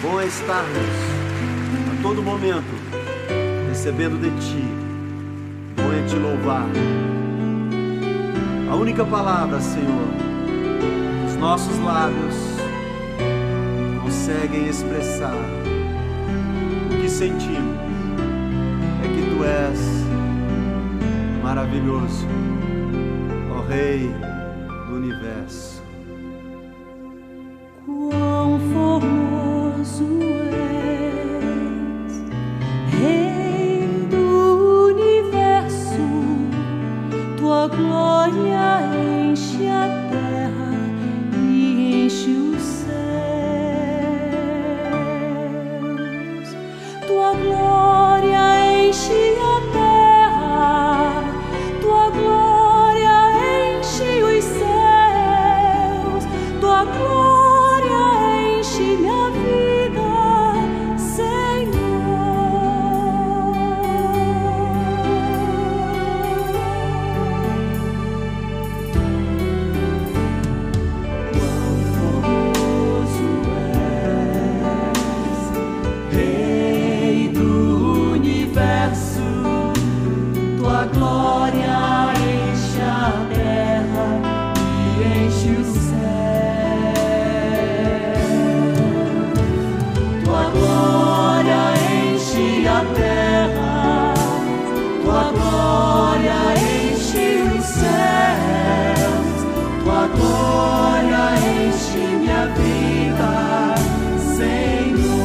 Bom é estarmos a todo momento recebendo de Ti. Bom é Te louvar. A única palavra, Senhor, os nossos lábios conseguem expressar o que sentimos é que Tu és maravilhoso, ó Rei do Universo. Quão formoso és, Rei do Universo, Tua glória enche a terra e enche os céus. Tua glória enche a terra, Tua glória enche os céus, Tua glória enche minha vida, Senhor. Quão formoso és, Rei do Universo, Tua glória enche a terra e enche os céus. Tua glória enche a terra, Tua glória enche os céus, Tua glória enche minha vida, Senhor.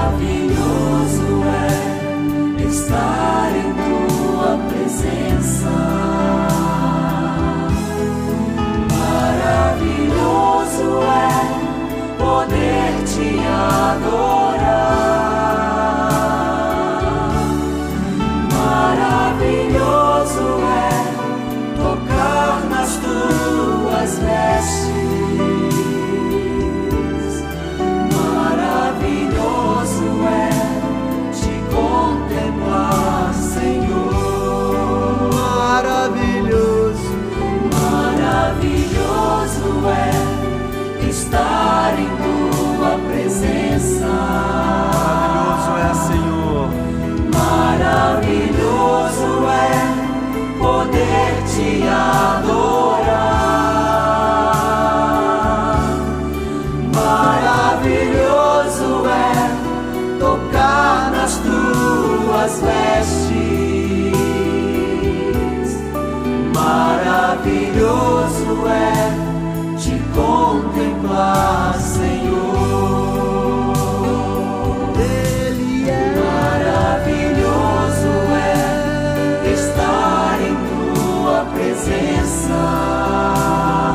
Maravilhoso é estar em Tua presença. Maravilhoso é poder Te adorar. Maravilhoso é tocar nas Tuas vestes. Maravilhoso é Te contemplar, Senhor. Maravilhoso, Maravilhoso é estar em Tua presença. maravilhoso é, Senhor. Maravilhoso é poder Te adorar. Maravilhoso é tocar nas Tuas vestes. Maravilhoso é Te contemplar, Senhor. Ele é Maravilhoso é estar em Tua presença.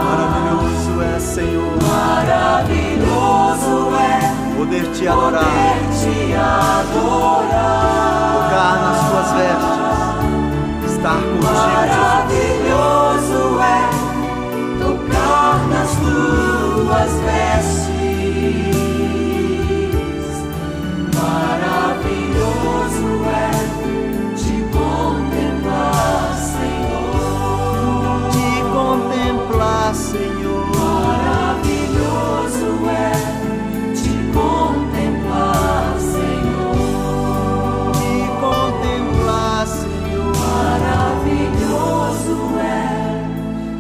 maravilhoso, é, Senhor. Maravilhoso é Poder Te adorar, poder Te adorar. tocar nas Tuas vestes, estar contigo, Maravilhoso é tocar nas Tuas vestes. Maravilhoso é Te contemplar, Senhor. Te contemplar, Senhor. Maravilhoso é Te contemplar, Senhor. Te contemplar, Senhor. Maravilhoso é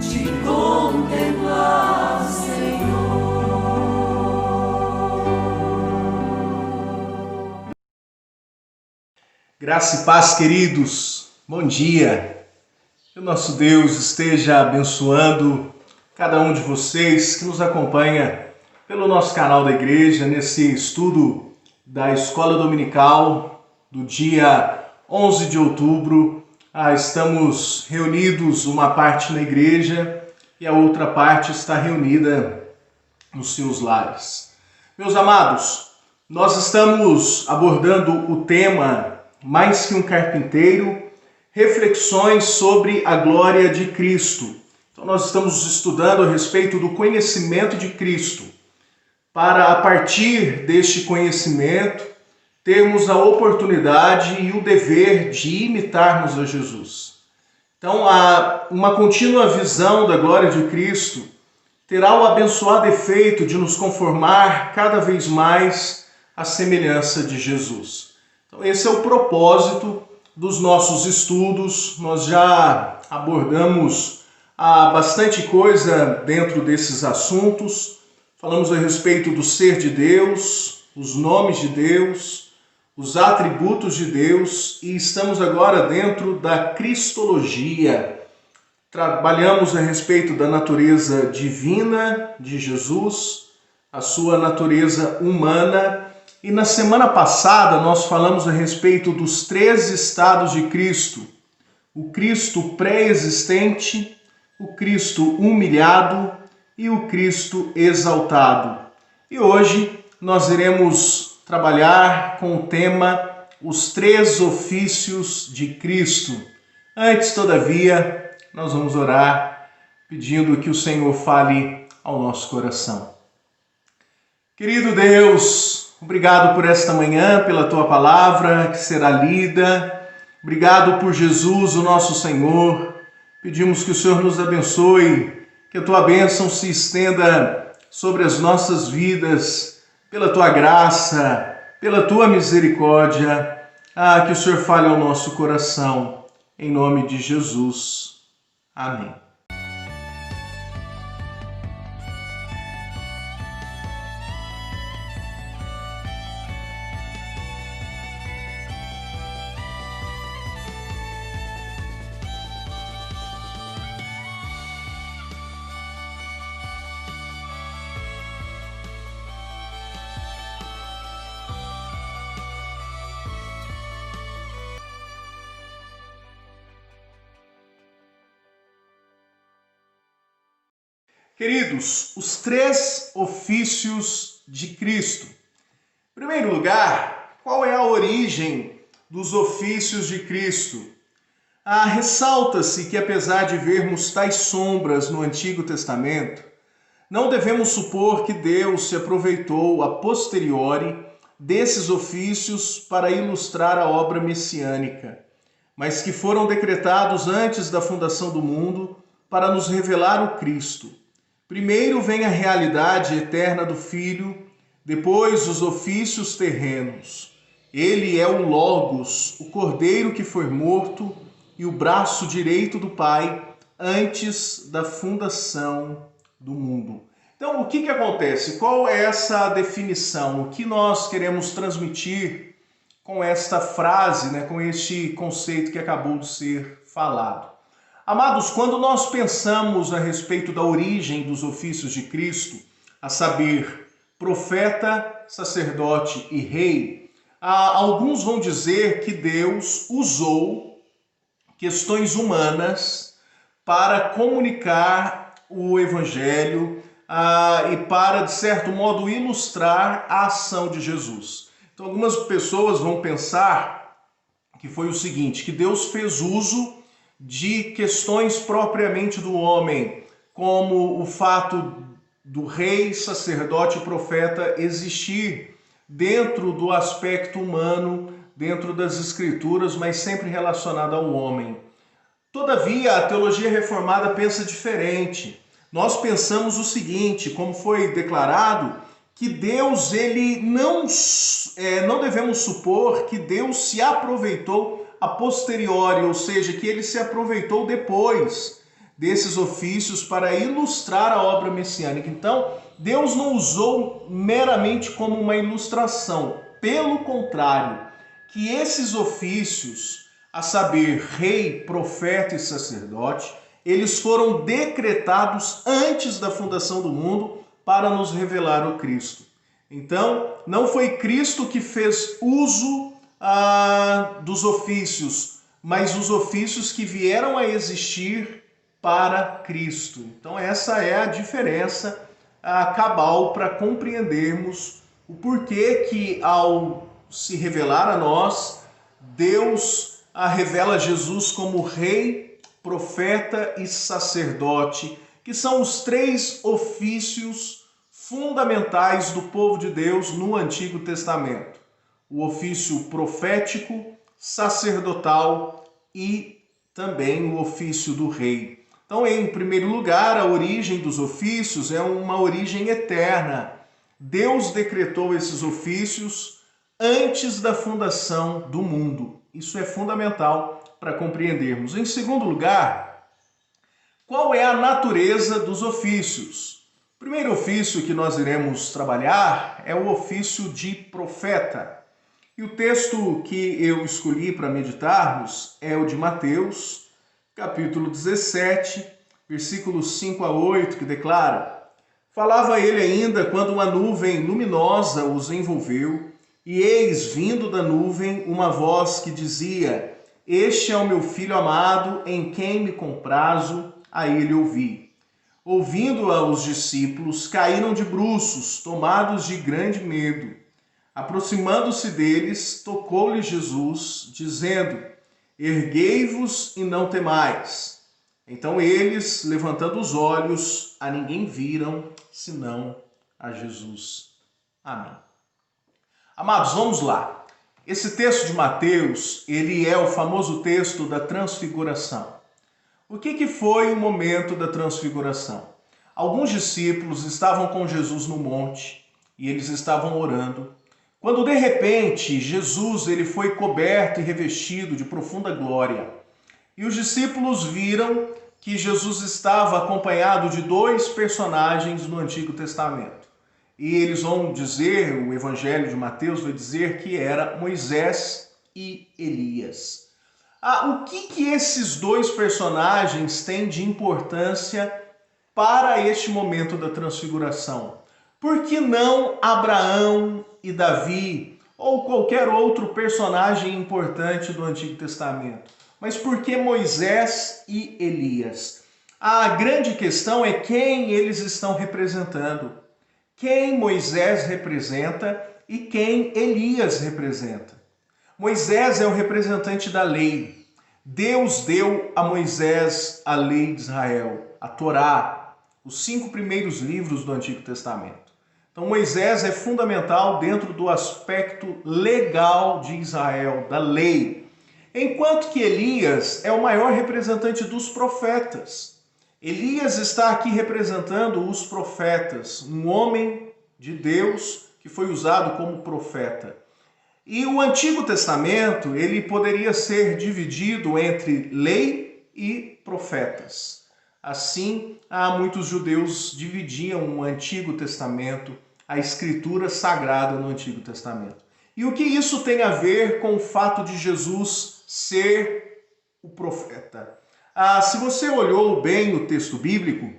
Te contemplar, Senhor. Graça e paz, queridos. Bom dia. Que o nosso Deus esteja abençoando cada um de vocês que nos acompanha pelo nosso canal da igreja nesse estudo da Escola Dominical do dia 11 de outubro. Estamos reunidos, uma parte na igreja e a outra parte está reunida nos seus lares. Meus amados, nós estamos abordando o tema Mais que um Carpinteiro, reflexões sobre a glória de Cristo. Então nós estamos estudando a respeito do conhecimento de Cristo, para a partir deste conhecimento termos a oportunidade e o dever de imitarmos a Jesus. Então há uma contínua visão da glória de Cristo terá o abençoado efeito de nos conformar cada vez mais à semelhança de Jesus. Então, esse é o propósito dos nossos estudos. Nós já abordamos bastante coisa dentro desses assuntos. Falamos a respeito do ser de Deus, os nomes de Deus, os atributos de Deus, e estamos agora dentro da cristologia. Trabalhamos a respeito da natureza divina de Jesus, a sua natureza humana, e na semana passada nós falamos a respeito dos 3 estados de Cristo: o Cristo pré-existente, o Cristo humilhado e o Cristo exaltado. E hoje nós iremos trabalhar com o tema Os 3 ofícios de Cristo. Antes, todavia, nós vamos orar pedindo que o Senhor fale ao nosso coração. Querido Deus, obrigado por esta manhã, pela Tua palavra que será lida. Obrigado por Jesus, o nosso Senhor. Pedimos que o Senhor nos abençoe, que a Tua bênção se estenda sobre as nossas vidas, pela Tua graça, pela Tua misericórdia. Que o Senhor fale ao nosso coração, em nome de Jesus. Amém. Queridos, os 3 ofícios de Cristo. Em primeiro lugar, qual é a origem dos ofícios de Cristo? Ressalta-se que, apesar de vermos tais sombras no Antigo Testamento, não devemos supor que Deus se aproveitou a posteriori desses ofícios para ilustrar a obra messiânica, mas que foram decretados antes da fundação do mundo para nos revelar o Cristo. Primeiro vem a realidade eterna do Filho, depois os ofícios terrenos. Ele é o Logos, o Cordeiro que foi morto e o braço direito do Pai antes da fundação do mundo. Então, o que acontece? Qual é essa definição? O que nós queremos transmitir com esta frase, com este conceito que acabou de ser falado? Amados, quando nós pensamos a respeito da origem dos ofícios de Cristo, a saber, profeta, sacerdote e rei, alguns vão dizer que Deus usou questões humanas para comunicar o Evangelho e para, de certo modo, ilustrar a ação de Jesus. Então, algumas pessoas vão pensar que foi o seguinte, que Deus fez uso de questões propriamente do homem, como o fato do rei, sacerdote e profeta existir dentro do aspecto humano, dentro das escrituras, mas sempre relacionado ao homem. Todavia, a teologia reformada pensa diferente. Nós pensamos o seguinte, como foi declarado, que Deus, não devemos supor que Deus se aproveitou a posteriori, ou seja, que ele se aproveitou depois desses ofícios para ilustrar a obra messiânica. Então, Deus não usou meramente como uma ilustração. Pelo contrário, que esses ofícios, a saber, rei, profeta e sacerdote, eles foram decretados antes da fundação do mundo para nos revelar o Cristo. Então, não foi Cristo que fez uso dos ofícios, mas os ofícios que vieram a existir para Cristo. Então essa é a diferença cabal para compreendermos o porquê que ao se revelar a nós, Deus revela Jesus como rei, profeta e sacerdote, que são os 3 ofícios fundamentais do povo de Deus no Antigo Testamento. O ofício profético, sacerdotal e também o ofício do rei. Então, em primeiro lugar, a origem dos ofícios é uma origem eterna. Deus decretou esses ofícios antes da fundação do mundo. Isso é fundamental para compreendermos. Em segundo lugar, qual é a natureza dos ofícios? O primeiro ofício que nós iremos trabalhar é o ofício de profeta. E o texto que eu escolhi para meditarmos é o de Mateus, capítulo 17, versículos 5 a 8, que declara: Falava ele ainda quando uma nuvem luminosa os envolveu, e eis vindo da nuvem uma voz que dizia: Este é o meu filho amado, em quem me comprazo, a ele ouvi. Ouvindo-a os discípulos, caíram de bruços, tomados de grande medo. Aproximando-se deles, tocou-lhe Jesus, dizendo: Erguei-vos e não temais. Então eles, levantando os olhos, a ninguém viram, senão a Jesus. Amém. Amados, vamos lá. Esse texto de Mateus, ele é o famoso texto da transfiguração. O que foi o momento da transfiguração? Alguns discípulos estavam com Jesus no monte e eles estavam orando, quando de repente Jesus ele foi coberto e revestido de profunda glória. E os discípulos viram que Jesus estava acompanhado de dois personagens no Antigo Testamento. E eles vão dizer, o Evangelho de Mateus vai dizer que era Moisés e Elias. O que esses dois personagens têm de importância para este momento da transfiguração? Por que não Abraão e Davi ou qualquer outro personagem importante do Antigo Testamento? Mas por que Moisés e Elias? A grande questão é quem eles estão representando. Quem Moisés representa e quem Elias representa. Moisés é o representante da lei. Deus deu a Moisés a lei de Israel, a Torá, os 5 primeiros livros do Antigo Testamento. Então Moisés é fundamental dentro do aspecto legal de Israel, da lei. Enquanto que Elias é o maior representante dos profetas. Elias está aqui representando os profetas, um homem de Deus que foi usado como profeta. E o Antigo Testamento, ele poderia ser dividido entre lei e profetas. Assim, muitos judeus dividiam o Antigo Testamento, a escritura sagrada no Antigo Testamento. E o que isso tem a ver com o fato de Jesus ser o profeta? Se você olhou bem o texto bíblico,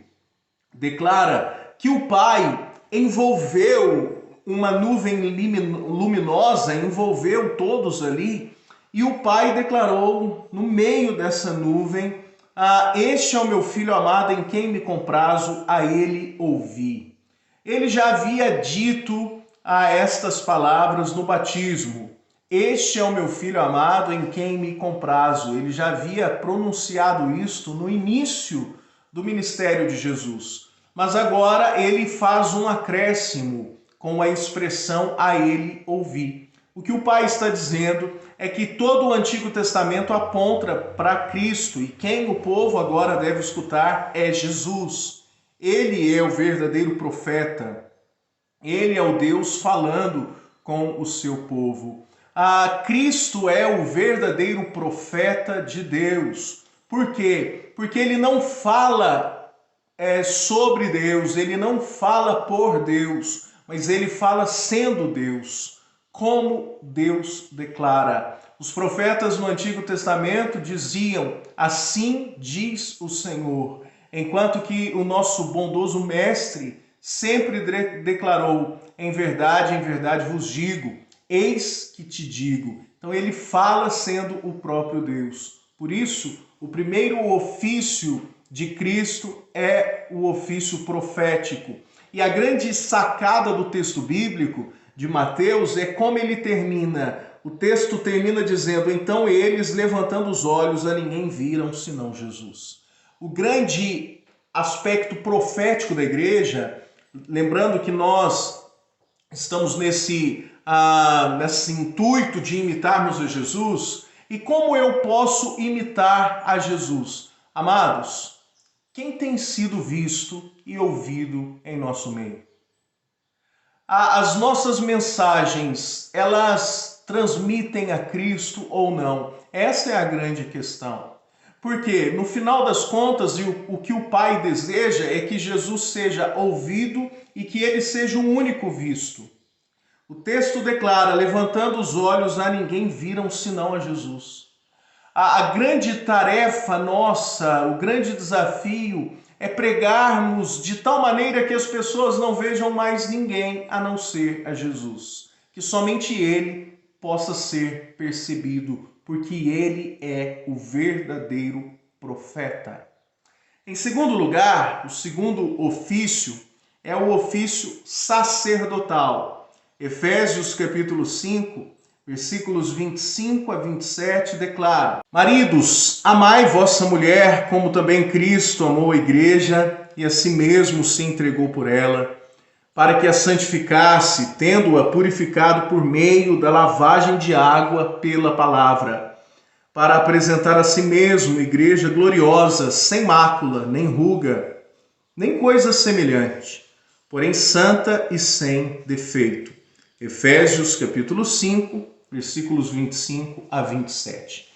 declara que o Pai envolveu uma nuvem luminosa, envolveu todos ali, e o Pai declarou no meio dessa nuvem: Este é o meu filho amado, em quem me comprazo, a ele ouvi. Ele já havia dito estas palavras no batismo: Este é o meu filho amado, em quem me comprazo. Ele já havia pronunciado isto no início do ministério de Jesus. Mas agora ele faz um acréscimo com a expressão a ele ouvi. O que o Pai está dizendo é que todo o Antigo Testamento aponta para Cristo, e quem o povo agora deve escutar é Jesus. Ele é o verdadeiro profeta. Ele é o Deus falando com o seu povo. Cristo é o verdadeiro profeta de Deus. Por quê? Porque ele não fala sobre Deus, ele não fala por Deus, mas ele fala sendo Deus, como Deus declara. Os profetas no Antigo Testamento diziam: Assim diz o Senhor, enquanto que o nosso bondoso mestre sempre declarou: em verdade vos digo, eis que te digo. Então ele fala sendo o próprio Deus. Por isso, o primeiro ofício de Cristo é o ofício profético. E a grande sacada do texto bíblico de Mateus é como ele termina. O texto termina dizendo: Então eles, levantando os olhos, a ninguém viram, senão Jesus. O grande aspecto profético da igreja, lembrando que nós estamos nesse intuito de imitarmos a Jesus. E como eu posso imitar a Jesus? Amados, Quem tem sido visto e ouvido em nosso meio? As nossas mensagens, elas transmitem a Cristo ou não? Essa é a grande questão. Porque, no final das contas, o que o Pai deseja é que Jesus seja ouvido e que ele seja o único visto. O texto declara: levantando os olhos, a ninguém viram senão a Jesus. A grande tarefa nossa, o grande desafio é pregarmos de tal maneira que as pessoas não vejam mais ninguém a não ser a Jesus. Que somente ele possa ser percebido, porque ele é o verdadeiro profeta. Em segundo lugar, o segundo ofício é o ofício sacerdotal. Efésios capítulo 5, versículos 25 a 27 declara: maridos, amai vossa mulher, como também Cristo amou a igreja e a si mesmo se entregou por ela, para que a santificasse, tendo-a purificado por meio da lavagem de água pela palavra, para apresentar a si mesmo igreja gloriosa, sem mácula, nem ruga, nem coisa semelhante, porém santa e sem defeito. Efésios capítulo 5, versículos 25 a 27.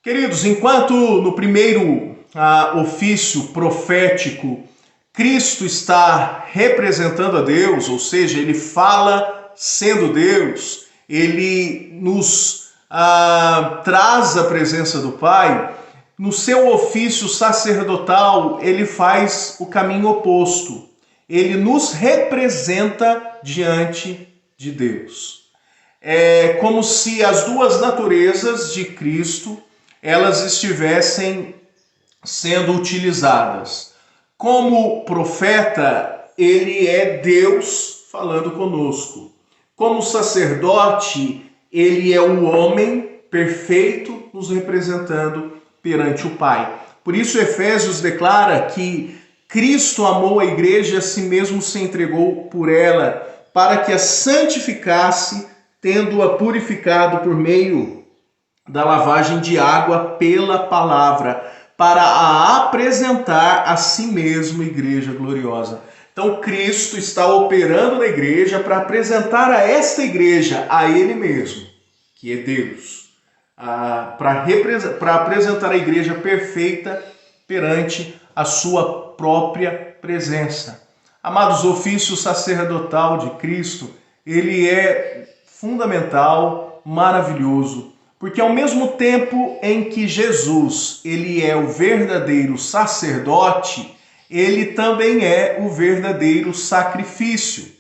Queridos, enquanto no primeiro ofício profético Cristo está representando a Deus, ou seja, ele fala sendo Deus, ele nos traz a presença do Pai, no seu ofício sacerdotal ele faz o caminho oposto. Ele nos representa diante de Deus. É como se as duas naturezas de Cristo, elas estivessem sendo utilizadas. Como profeta, ele é Deus falando conosco. Como sacerdote, ele é o homem perfeito nos representando perante o Pai. Por isso Efésios declara que Cristo amou a igreja e a si mesmo se entregou por ela, para que a santificasse, tendo-a purificado por meio da lavagem de água pela palavra, para a apresentar a si mesmo igreja gloriosa. Então Cristo está operando na igreja para apresentar a esta igreja a Ele mesmo, que é Deus, para apresentar a igreja perfeita perante a sua própria presença. Amados, o ofício sacerdotal de Cristo, ele é fundamental, maravilhoso, porque ao mesmo tempo em que Jesus, ele é o verdadeiro sacerdote, ele também é o verdadeiro sacrifício.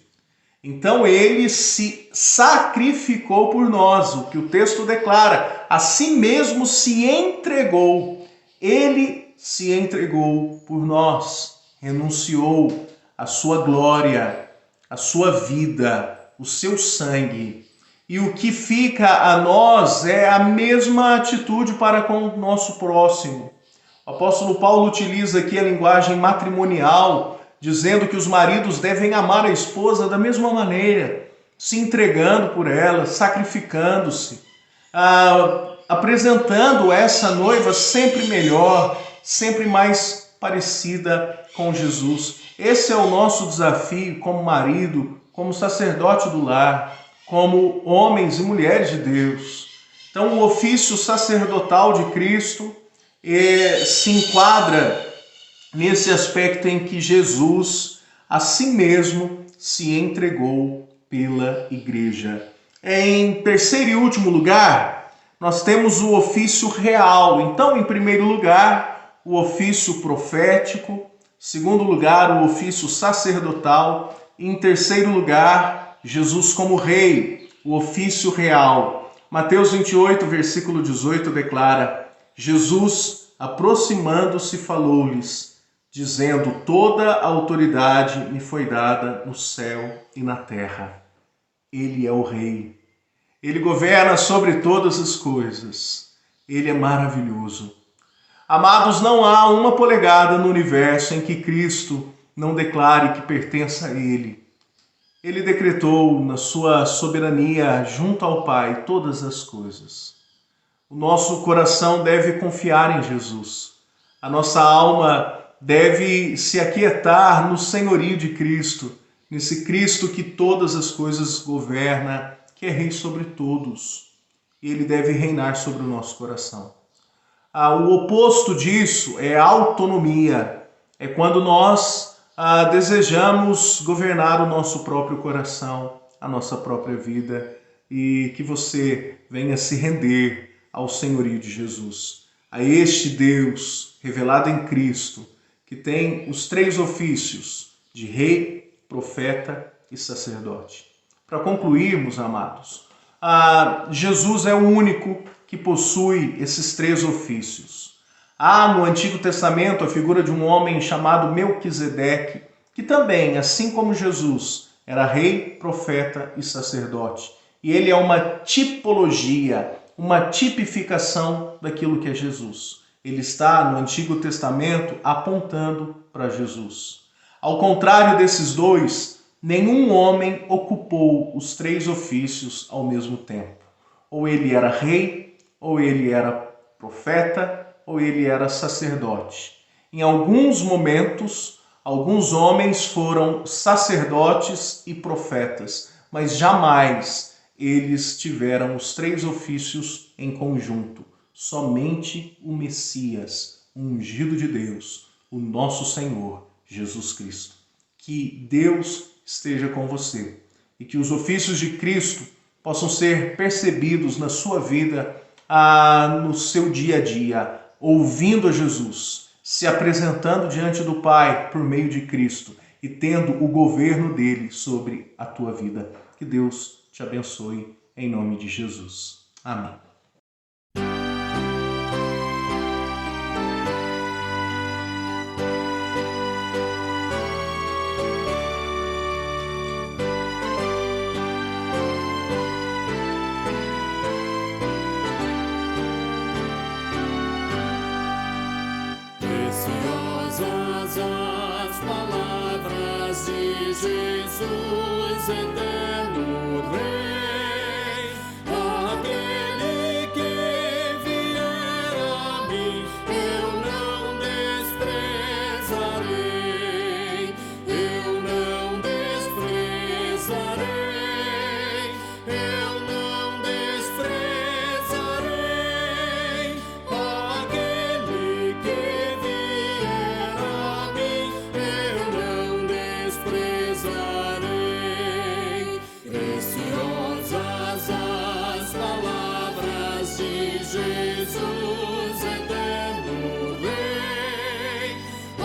Então ele se sacrificou por nós, o que o texto declara, a si mesmo se entregou. Ele se entregou por nós, renunciou a sua glória, a sua vida, o seu sangue. E o que fica a nós é a mesma atitude para com o nosso próximo. O apóstolo Paulo utiliza aqui a linguagem matrimonial, dizendo que os maridos devem amar a esposa da mesma maneira, se entregando por ela, sacrificando-se, apresentando essa noiva sempre melhor, sempre mais parecida com Jesus. Esse é o nosso desafio como marido, como sacerdote do lar, como homens e mulheres de Deus. Então, o ofício sacerdotal de Cristo se enquadra nesse aspecto em que Jesus a si mesmo se entregou pela igreja. Em terceiro e último lugar, nós temos o ofício real. Então, em primeiro lugar, o ofício profético. Em segundo lugar, o ofício sacerdotal. E em terceiro lugar, Jesus como rei, o ofício real. Mateus 28, versículo 18 declara: Jesus, aproximando-se, falou-lhes, dizendo: toda a autoridade me foi dada no céu e na terra. Ele é o rei. Ele governa sobre todas as coisas. Ele é maravilhoso. Amados, não há uma polegada no universo em que Cristo não declare que pertence a Ele. Ele decretou na sua soberania junto ao Pai todas as coisas. O nosso coração deve confiar em Jesus. A nossa alma deve se aquietar no senhorio de Cristo, nesse Cristo que todas as coisas governa, que é rei sobre todos. Ele deve reinar sobre o nosso coração. O oposto disso é a autonomia. É quando nós desejamos governar o nosso próprio coração, a nossa própria vida, e que você venha se render ao senhorio de Jesus, a este Deus revelado em Cristo, que tem os 3 ofícios de rei, profeta e sacerdote. Para concluirmos, amados, Jesus é o único que possui esses 3 ofícios. Há no Antigo Testamento a figura de um homem chamado Melquisedeque, que também, assim como Jesus, era rei, profeta e sacerdote. E ele é uma tipologia, uma tipificação daquilo que é Jesus. Ele está no Antigo Testamento apontando para Jesus. Ao contrário desses 2, nenhum homem ocupou os 3 ofícios ao mesmo tempo. Ou ele era rei, ou ele era profeta, ou ele era sacerdote. Em alguns momentos, alguns homens foram sacerdotes e profetas, mas jamais eles tiveram os 3 ofícios em conjunto. Somente o Messias, o ungido de Deus, o nosso Senhor, Jesus Cristo. Que Deus esteja com você e que os ofícios de Cristo possam ser percebidos na sua vida, no seu dia a dia, ouvindo a Jesus, se apresentando diante do Pai por meio de Cristo e tendo o governo dele sobre a tua vida. Que Deus te abençoe em nome de Jesus. Amém. As palavras de Jesus, eterno Rei, aquele que vier a mim, eu não desprezarei, eu não desprezarei, eu não desprezarei, aquele que vier a mim, eu não desprezarei. Preciosas as palavras de Jesus, eterno Rei. Ó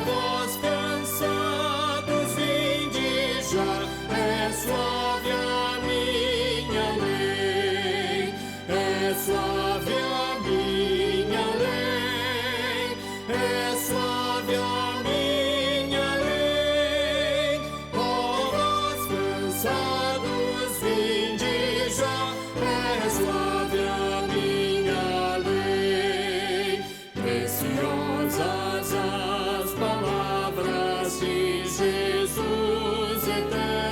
vós cansados, vinde já, é suave a minha lei, é suave a minha lei, é suave a minha lei. Ó vós cansados, vinde já, é suave a minha lei. Preciosas as palavras de Jesus, eterno